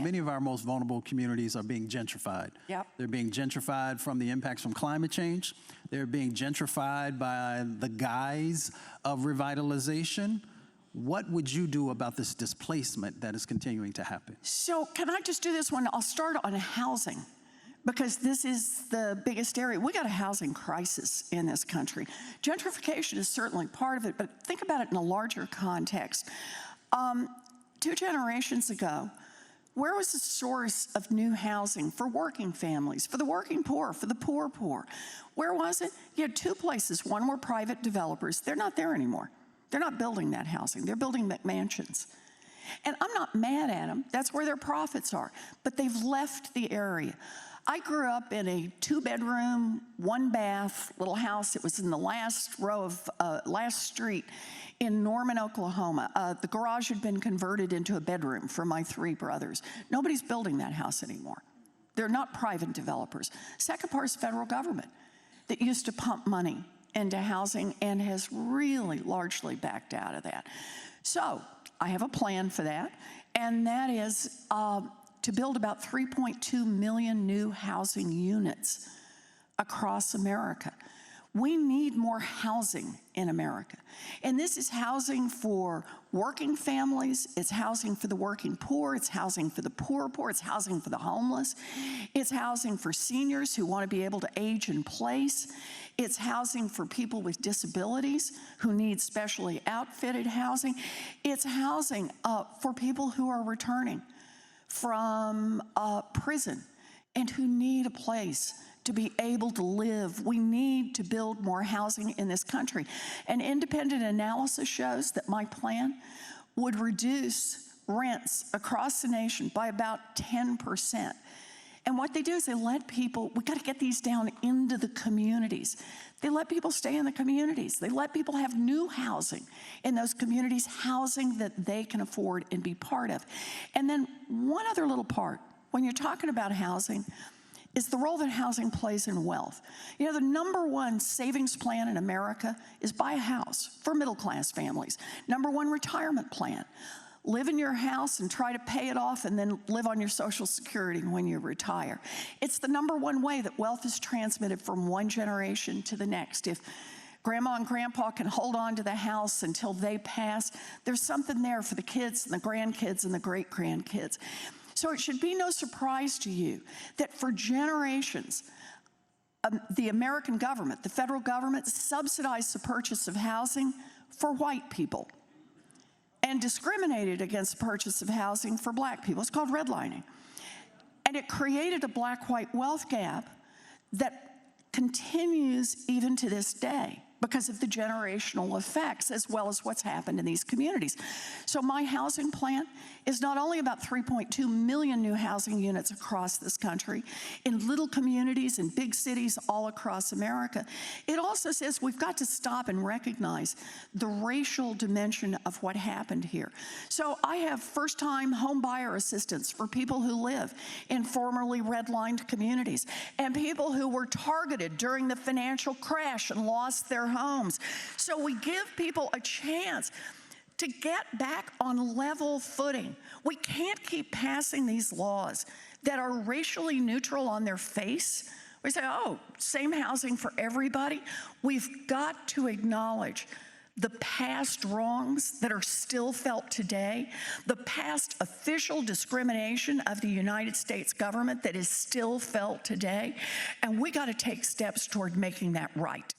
many of our most vulnerable communities are being gentrified. Yep. They're being gentrified from the impacts from climate change. They're being gentrified by the guise of revitalization. What would you do about this displacement that is continuing to happen? So can I just do this one? I'll start on housing, because this is the biggest area. We got a housing crisis in this country. Gentrification is certainly part of it, but think about it in a larger context. 2 generations ago, where was the source of new housing for working families, for the working poor, for the poor? Where was it? You had 2 places. One were private developers. They're not there anymore. They're not building that housing. They're building McMansions. And I'm not mad at them. That's where their profits are. But they've left the area. I grew up in a 2-bedroom, 1-bath little house. It was in the last row of last street in Norman, Oklahoma. The garage had been converted into a bedroom for my 3 brothers. Nobody's building that house anymore. They're not private developers. Second part is federal government that used to pump money into housing and has really largely backed out of that. So I have a plan for that, and that is to build about 3.2 million new housing units across America. We need more housing in America. And this is housing for working families, it's housing for the working poor, it's housing for the poor, it's housing for the homeless, it's housing for seniors who want to be able to age in place, it's housing for people with disabilities who need specially outfitted housing, it's housing for people who are returning from prison and who need a place to be able to live. We need to build more housing in this country. An independent analysis shows that my plan would reduce rents across the nation by about 10%. And what they do is they let people, we got to get these down into the communities. They let people stay in the communities. They let people have new housing in those communities, housing that they can afford and be part of. And then one other little part, when you're talking about housing, is the role that housing plays in wealth. You know, the #1 savings plan in America is buy a house for middle-class families. #1 retirement plan. Live in your house and try to pay it off and then live on your Social Security when you retire. It's the #1 way that wealth is transmitted from one generation to the next. If Grandma and Grandpa can hold on to the house until they pass, there's something there for the kids and the grandkids and the great-grandkids. So it should be no surprise to you that for generations, the American government, the federal government, subsidized the purchase of housing for white people and discriminated against the purchase of housing for black people. It's called redlining. And it created a black-white wealth gap that continues even to this day because of the generational effects as well as what's happened in these communities. So my housing plan is not only about 3.2 million new housing units across this country in little communities and big cities all across America, it also says we've got to stop and recognize the racial dimension of what happened here. So I have first-time home buyer assistance for people who live in formerly redlined communities and people who were targeted during the financial crash and lost their homes. So we give people a chance to get back on level footing. We can't keep passing these laws that are racially neutral on their face. We say, oh, same housing for everybody. We've got to acknowledge the past wrongs that are still felt today, the past official discrimination of the United States government that is still felt today, and we got to take steps toward making that right.